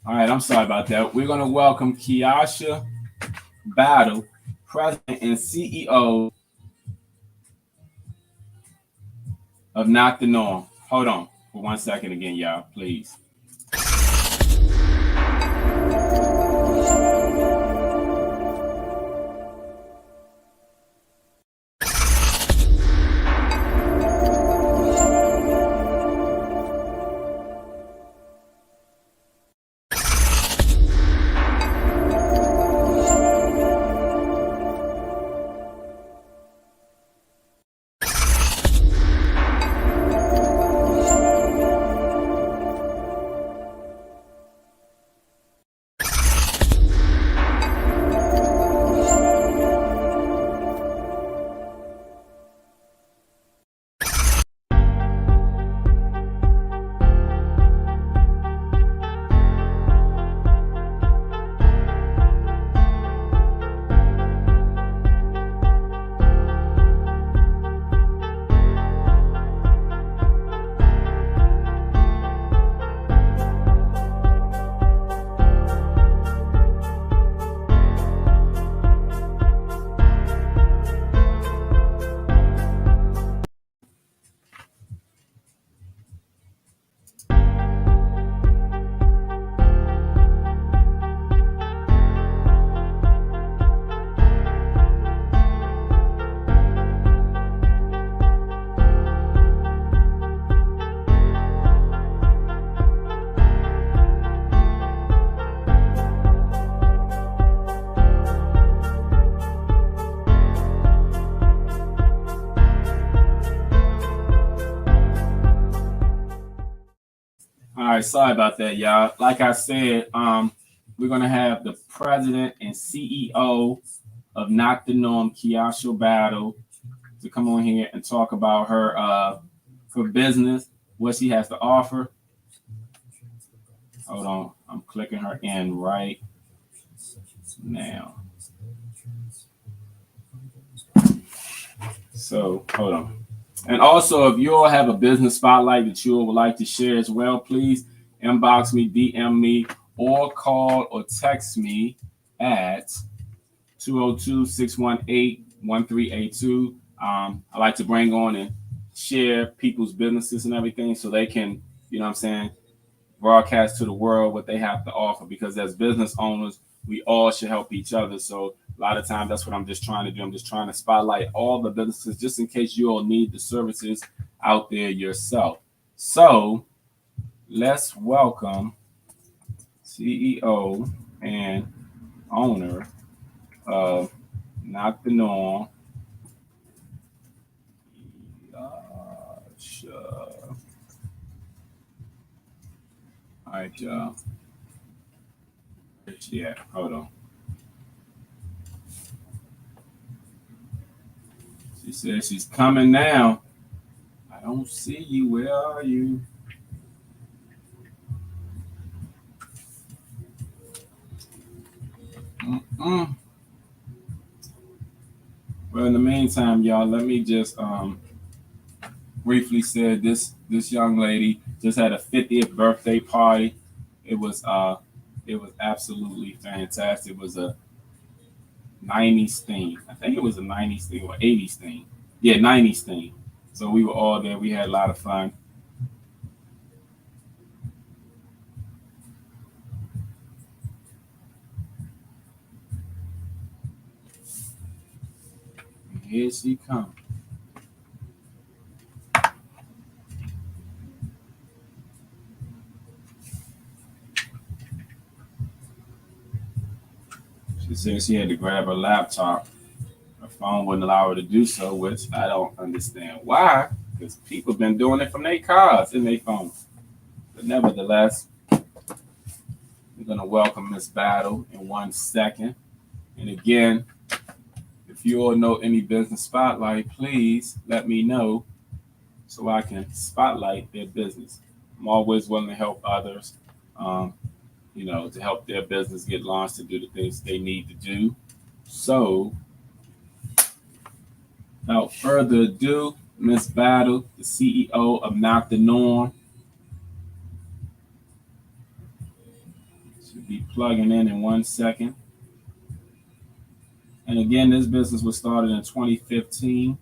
All right, I'm sorry about that. We're going to welcome Kiasha Battle, president and CEO of Not the Norm. Hold on for 1 second again, y'all, please. right, sorry about that, y'all. Like I said, we're gonna have the president and CEO of Not the Norm, Kiasha Battle, to come on here and talk about her business, what she has to offer. Hold on, I'm clicking her in right now. So hold on. And also, if you all have a business spotlight that you would like to share as well, please inbox me, DM me, or call or text me at 202-618-1382. I like to bring on and share people's businesses and everything so they can, you know what I'm saying, broadcast to the world what they have to offer, because as business owners, we all should help each other. So a lot of times that's what I'm just trying to do. I'm just trying to spotlight all the businesses just in case you all need the services out there yourself. So let's welcome CEO and owner of Not the Norm. All right, y'all. Yeah, hold on. She says she's coming now. I don't see you. Where are you? Mm-mm. Well, in the meantime, y'all, let me just briefly say this young lady just had a 50th birthday party. It was absolutely fantastic. It was a 90s theme. I think it was a 90s theme or 80s theme. Yeah, 90s theme. So we were all there. We had a lot of fun. And here she comes. She said she had to grab her laptop. Her phone wouldn't allow her to do so, which I don't understand why, because people been doing it from their cars and their phones. But nevertheless, we're going to welcome Miss Battle in 1 second. And again, if you all know any business spotlight, please let me know so I can spotlight their business. I'm always willing to help others, to help their business get launched, to do the things they need to do. So, without further ado, Miss Battle, the CEO of Not the Norm, should be plugging in 1 second. And again, this business was started in 2015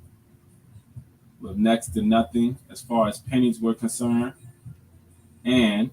with next to nothing as far as pennies were concerned. And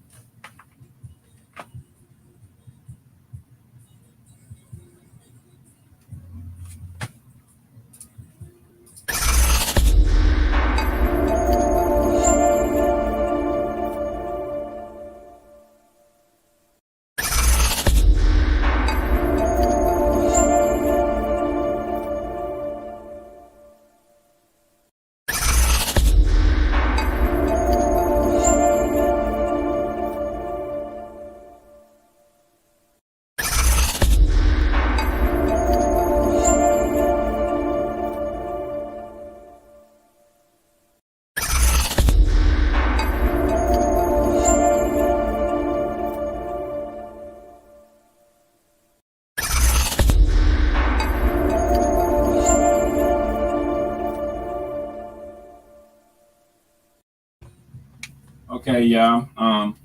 okay, y'all.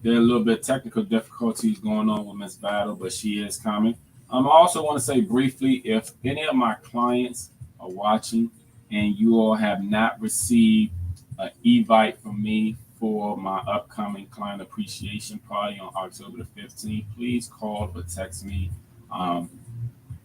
There are a little bit of technical difficulties going on with Miss Battle, but she is coming. I also want to say briefly, if any of my clients are watching and you all have not received an invite from me for my upcoming client appreciation party on October the 15th, please call or text me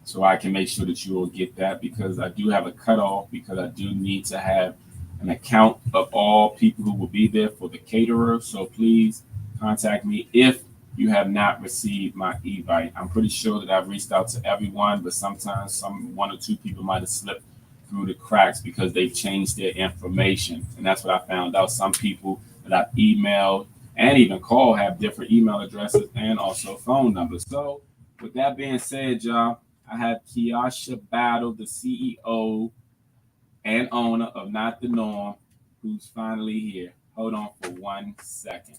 so I can make sure that you will get that, because I do have a cutoff, because I do need to have an account of all people who will be there for the caterer. So please contact me if you have not received my invite. I'm pretty sure that I've reached out to everyone, but sometimes one or two people might have slipped through the cracks because they've changed their information. And that's what I found out. Some people that I've emailed and even call have different email addresses and also phone numbers. So, with that being said, y'all, I have Kiasha Battle, the CEO and owner of Not the Norm, who's finally here. Hold on for 1 second.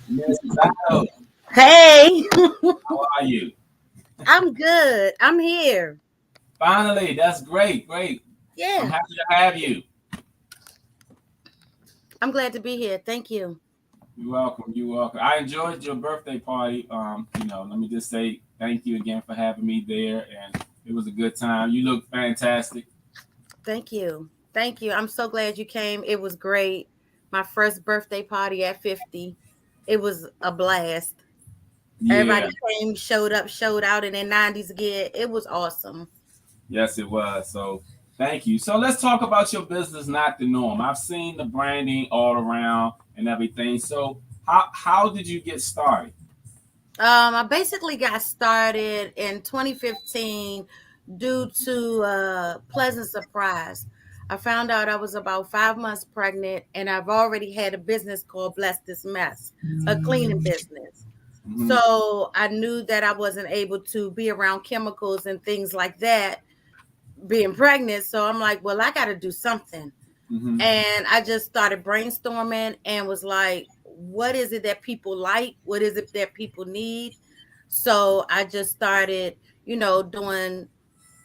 Miss Battle, Hey, how are you? I'm good. I'm here. Finally, that's great, great. I'm Yeah, happy to have you. I'm glad to be here. Thank you. You're welcome. You're welcome. I enjoyed your birthday party. Let me just say thank you again for having me there, and it was a good time. You look fantastic. Thank you. Thank you. I'm so glad you came. It was great. My first birthday party at 50. It was a blast. Yeah, Everybody came, showed up, showed out in their 90s again. It was awesome. yes, it was. So thank you. So let's talk about your business, Not the Norm. I've seen the branding all around and everything. So how did you get started? I basically got started in 2015 due to a pleasant surprise. I found out I was about 5 months pregnant, and I've already had a business called Bless This Mess, a cleaning business. Mm-hmm, So I knew that I wasn't able to be around chemicals and things like that being pregnant. So I'm like, well, I got to do something. mm-hmm, And I just started brainstorming and was like, what is it that people like? What is it that people need? So I just started, doing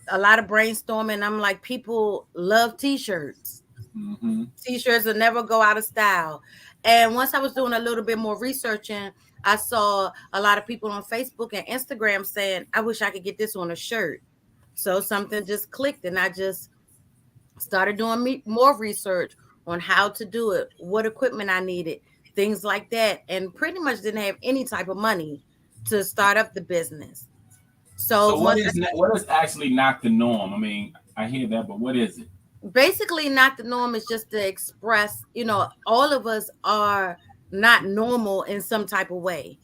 a lot of brainstorming. I'm like, people love t-shirts. mm-hmm. T-shirts will never go out of style. And once I was doing a little bit more researching, I saw a lot of people on Facebook and Instagram saying, I wish I could get this on a shirt. So something just clicked, and I just started doing more research on how to do it, what equipment I needed, things like that, and pretty much didn't have any type of money to start up the business. So So once what is actually Not the Norm? I mean, I hear that, but what is it? basically not the norm is just to express, all of us are not normal in some type of way.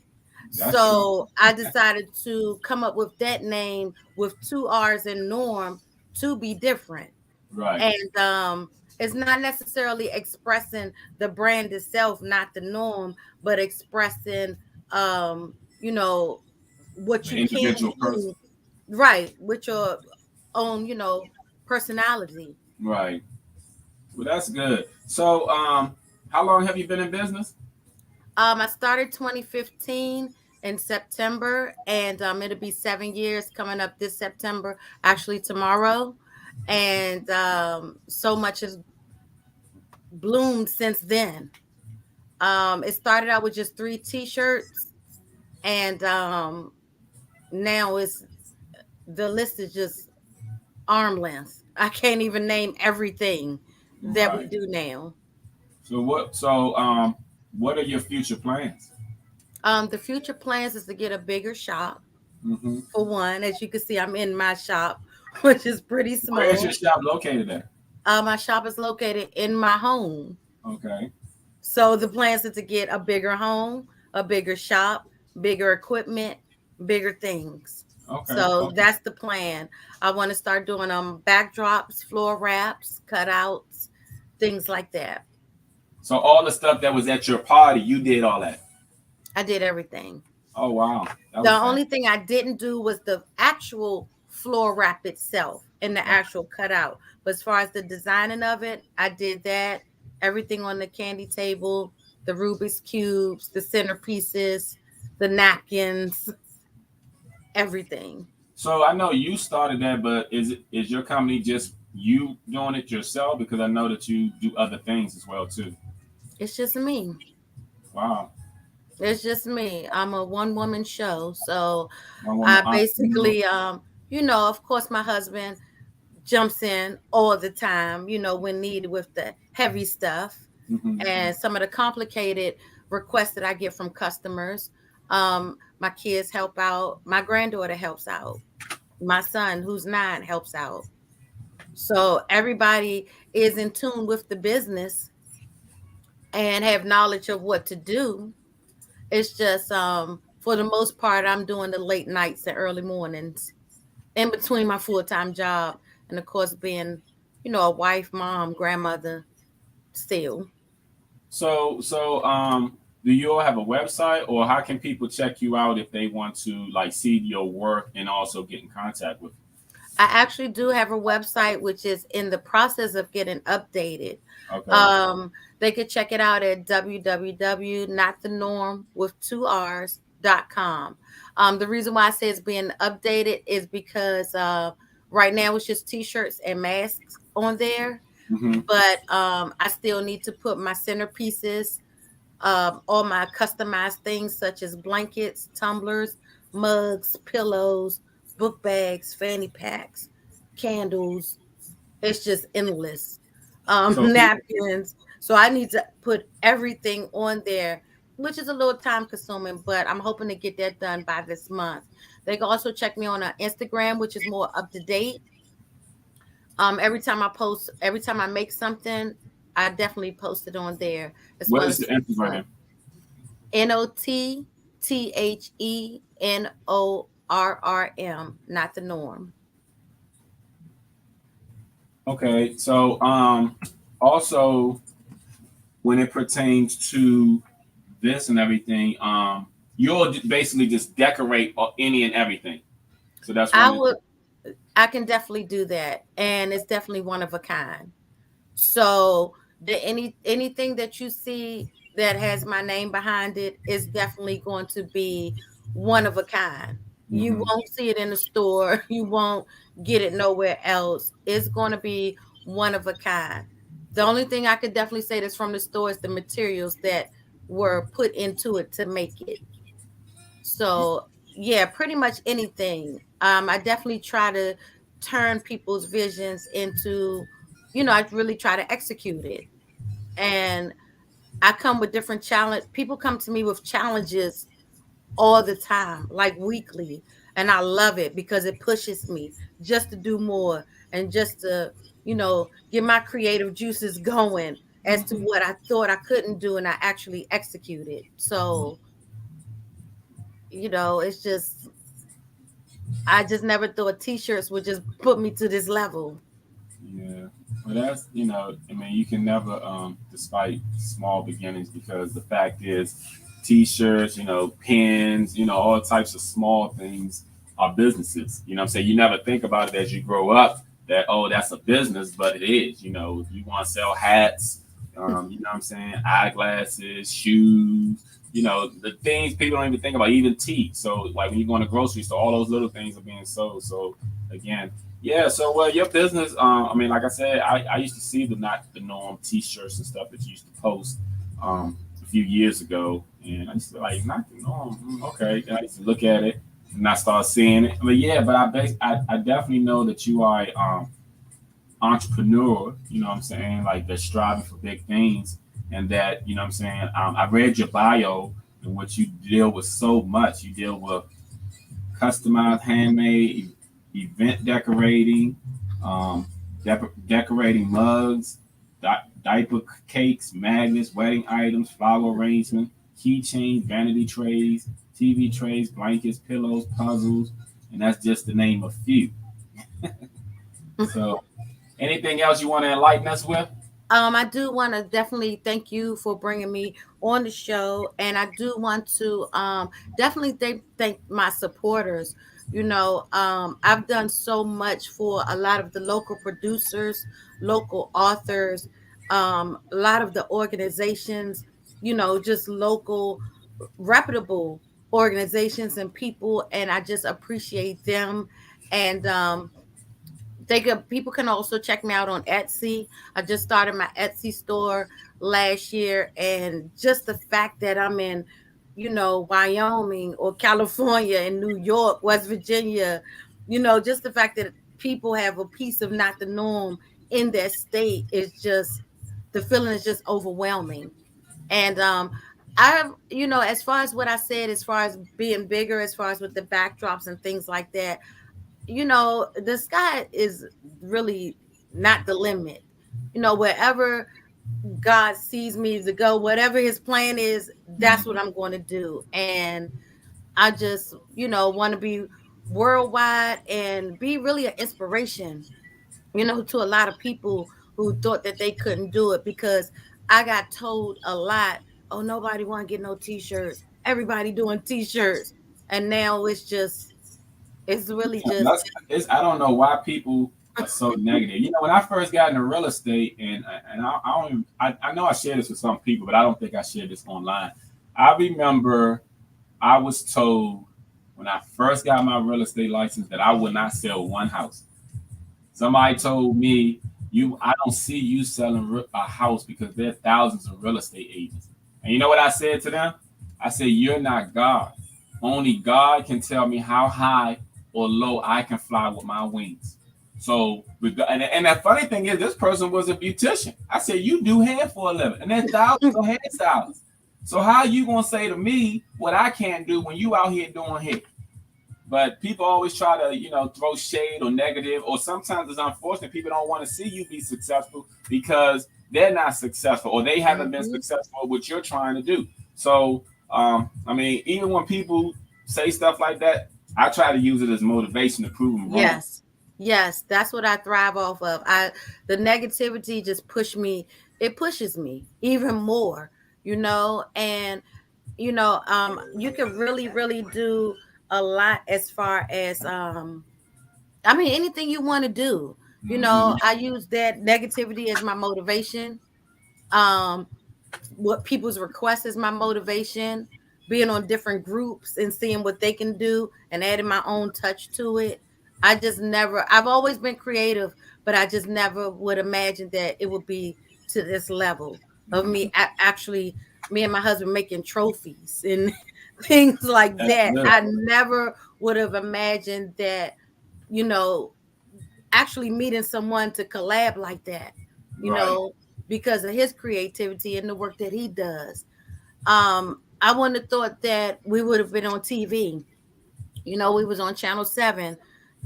That's true. So I decided to come up with that name with two R's in norm, to be different. Right. And it's not necessarily expressing the brand itself, not the norm, but expressing you know what The you can individual person. do, right, with your own, personality. Right. Well, that's good. So, how long have you been in business? I started 2015 in September, and it'll be 7 years coming up this September, actually tomorrow. And so much has bloomed since then. It started out with just three t-shirts, and now it's the list is just arm length. I can't even name everything that we Right. do now. So what are your future plans? The future plans is to get a bigger shop. Mm-hmm. For one, as you can see, I'm in my shop, which is pretty Where is your small. shop located at? My shop is located in my home. Okay. So the plans is to get a bigger home, a bigger shop, bigger equipment, bigger things. Okay. So Okay. that's the plan. I want to start doing backdrops, floor wraps, cutouts, things like that. So all the stuff that was at your party, you did all that. I did everything. Oh wow, that The was only fantastic. thing I didn't do was the actual floor wrap itself and the actual cutout. But as far as the designing of it, I did that. Everything on the candy table, the Rubik's cubes, the centerpieces, the napkins, everything. So I know you started that, but is your company just you doing it yourself? Because I know that you do other things as well too. It's just me. Wow. It's just me. I'm a one woman show. So One woman I entrepreneur. basically, of course, my husband jumps in all the time, when needed with the heavy stuff Mm-hmm. and some of the complicated requests that I get from customers. My kids help out. My granddaughter helps out. My son, who's 9, helps out. So everybody is in tune with the business and have knowledge of what to do. It's just for the most part, I'm doing the late nights and early mornings. in between my full-time job and of course being, a wife, mom, grandmother still. So, do you all have a website, or how can people check you out if they want to like see your work and also get in contact with I actually do have a website which is in the process of getting updated. you? Okay. Um, they could check it out at www.notthenorm with two R's.com. The reason why I say it's being updated is because right now it's just t-shirts and masks on there, Mm-hmm. but I still need to put my centerpieces, all my customized things such as blankets, tumblers, mugs, pillows, book bags, fanny packs, candles. It's just endless. So people, Napkins. So I need to put everything on there, which is a little time consuming, but I'm hoping to get that done by this month. They can also check me on Instagram, which is more up to date. Every time I post, every time I make something, I definitely post it on there as what well is as your Facebook. Instagram? NOTTHENORRM, not the norm. Okay. So also when it pertains to this and everything, you'll basically just decorate any and everything. So that's I one. would, I can definitely do that, and it's definitely one of a kind. So anything that you see that has my name behind it is definitely going to be one of a kind. You Mm-hmm. won't see it in the store. You won't get it nowhere else. It's going to be one of a kind. The only thing I could definitely say that's from the store is the materials that were put into it to make it. So yeah, pretty much anything. I definitely try to turn people's visions into, I really try to execute it. And I come with different challenge. People come to me with challenges all the time, like weekly. And I love it because it pushes me just to do more and just to, get my creative juices going as to what I thought I couldn't do and I actually executed. So, it's just I just never thought t-shirts would just put me to this level. Yeah. Well, that's, I mean, you can never, despite small beginnings, because the fact is, t-shirts, pins, all types of small things are businesses. You know what I'm saying? You never think about it as you grow up that, oh, that's a business, but it is. If you want to sell hats, you know what I'm saying? Eyeglasses, shoes, the things people don't even think about, even tea. So, like when you go in the grocery store, all those little things are being sold. So, again, yeah, so your business, I mean, like I said, I used to see the not the norm T-shirts and stuff that you used to post a few years ago, and I used to be like not the norm. Okay, and I used to look at it and I started seeing it. But yeah, but I definitely know that you are a entrepreneur. You know what I'm saying? Like that's striving for big things, and that you know what I'm saying. I read your bio and what you deal with so much. You deal with customized handmade event decorating, um, decorating mugs, diaper cakes, magnets, wedding items, flower arrangement, keychains, vanity trays, TV trays, blankets, pillows, puzzles, and that's just to name a few. So, anything else you want to enlighten us with? I do want to definitely thank you for bringing me on the show, and I do want to definitely thank my supporters. I've done so much for a lot of the local producers, local authors, a lot of the organizations, just local reputable organizations and people, and I just appreciate them. And people can also check me out on Etsy. I just started my Etsy store last year, and just the fact that I'm in, Wyoming or California and New York, West Virginia, just the fact that people have a piece of not the norm in their state is just the feeling is just overwhelming. And as far as what I said, as far as being bigger, as far as with the backdrops and things like that, the sky is really not the limit. Wherever God sees me to go, whatever his plan is, that's what I'm going to do. And I just, want to be worldwide and be really an inspiration, to a lot of people who thought that they couldn't do it, because I got told a lot, oh, nobody want to get no t-shirts. Everybody doing t-shirts. And now it's really just I don't know why people are so negative. When I first got into real estate, and I don't even, I know I shared this with some people, but I don't think I shared this online. I remember I was told when I first got my real estate license that I would not sell one house. Somebody told me, I don't see you selling a house because there are thousands of real estate agents. And you know what I said to them? I said, you're not God. Only God can tell me how high or low I can fly with my wings. So, and the funny thing is, this person was a beautician. I said, you do hair for a living, and there's thousands of hairstylists. So how are you gonna say to me what I can't do when you out here doing hair? But people always try to, throw shade or negative, or sometimes it's unfortunate. People don't want to see you be successful because they're not successful or they haven't been successful at what you're trying to do. So, I mean, even when people say stuff like that, I try to use it as motivation to prove them wrong. Yes, that's what I thrive off of. The negativity just it pushes me even more, and you can really do a lot as far as I mean, anything you want to do. I use that negativity as my motivation. Um, what people's requests is my motivation. Being on different groups and seeing what they can do and adding my own touch to it. I've always been creative, but I just never would imagine that it would be to this level of me actually, me and my husband making trophies and things like That's that. good. I never would have imagined that, you know, actually meeting someone to collab like that, you Right. know, because of his creativity and the work that he does. I wouldn't have thought that we would have been on TV. We was on Channel 7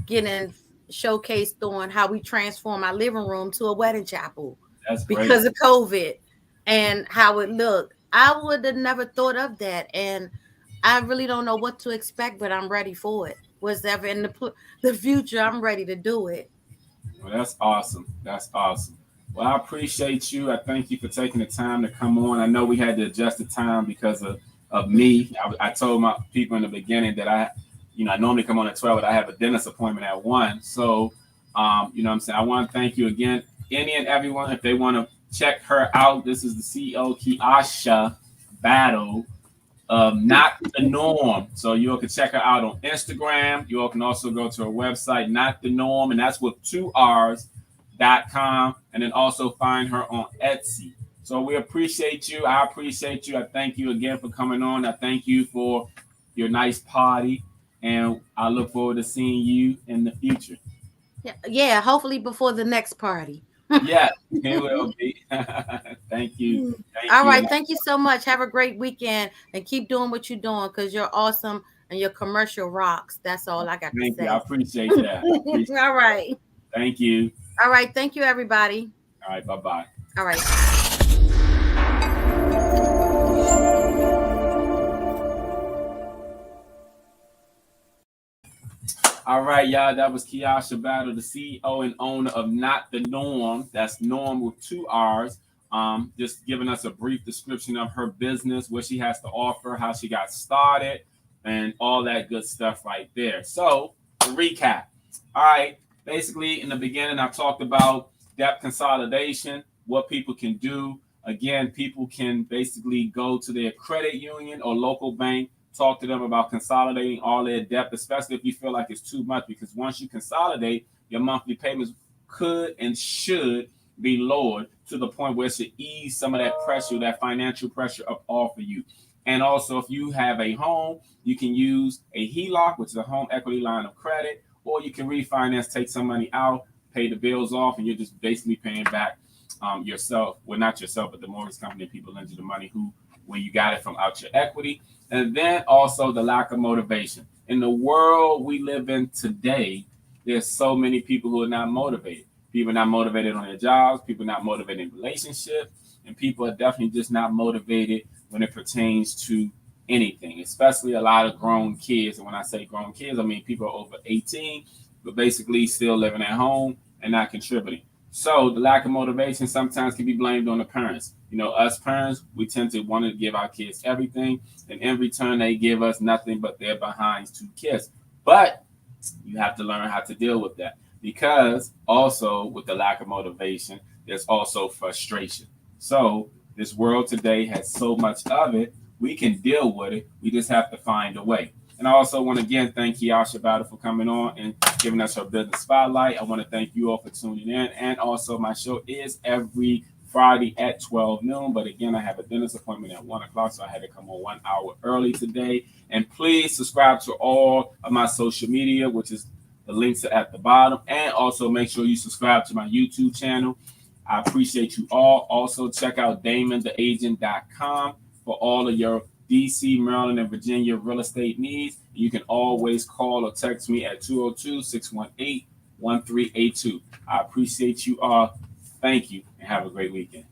getting showcased on how we transform our living room to a wedding chapel That's great. because of COVID and how it looked. I would have never thought of that. And I really don't know what to expect, but I'm ready for it. Whatever in the future, I'm ready to do it. Well, that's awesome. That's awesome. Well, I appreciate you. I thank you for taking the time to come on. I know we had to adjust the time because of me. I told my people in the beginning that I normally come on at 12, but I have a dentist appointment at 1. So, what I'm saying, I want to thank you again. Any and everyone, if they want to check her out, this is the CEO, Kiasha Battle. Not the Norm. So you all can check her out on Instagram. You all can also go to her website, Not the Norm, and that's with 2Rs.com, and then also find her on Etsy. So we appreciate you. I appreciate you. I thank you again for coming on. I thank you for your nice party, and I look forward to seeing you in the future. Yeah, hopefully before the next party. Yeah, it will be. Thank you. Thank All you. right. Thank you so much. Have a great weekend and keep doing what you're doing because you're awesome and your commercial rocks. That's all I got to Thank you. I say. appreciate that. I appreciate All right. Thank you. All right. Thank you, everybody. All right. Bye-bye. All right. All right, y'all. That was Kiasha Battle, the CEO and owner of Not the Norm. That's Norm with 2 R's. Just giving us a brief description of her business, what she has to offer, how she got started, and all that good stuff right there. So, to recap. All right. Basically, in the beginning, I talked about debt consolidation, what people can do. Again, people can basically go to their credit union or local bank, talk to them about consolidating all their debt, especially if you feel like it's too much, because once you consolidate, your monthly payments could and should be lowered to the point where it should ease some of that pressure, that financial pressure up off of you. And also, if you have a home, you can use a HELOC, which is a home equity line of credit, or you can refinance, take some money out, pay the bills off, and you're just basically paying back yourself. Well, not yourself, but the mortgage company and people lend you the money when you got it from out your equity. And then also the lack of motivation. In the world we live in today, there's so many people who are not motivated. People are not motivated on their jobs. People are not motivated in relationships. And people are definitely just not motivated when it pertains to anything, especially a lot of grown kids. And when I say grown kids, I mean people over 18, but basically still living at home and not contributing. So the lack of motivation sometimes can be blamed on the parents. Us parents, we tend to want to give our kids everything, and in return, they give us nothing but their behinds to kiss. But you have to learn how to deal with that, because also with the lack of motivation, there's also frustration. So this world today has so much of it. We can deal with it. We just have to find a way. And I also want to again thank Kiasha Battle for coming on and giving us her business spotlight. I want to thank you all for tuning in. And also, my show is every Friday at 12 noon. But again, I have a dentist appointment at 1 o'clock, so I had to come on 1 hour early today. And please subscribe to all of my social media, which is the links are at the bottom. And also make sure you subscribe to my YouTube channel. I appreciate you all. Also, check out DamonTheAgent.com for all of your DC, Maryland, and Virginia real estate needs. You can always call or text me at 202-618-1382. I appreciate you all. Thank you, and have a great weekend.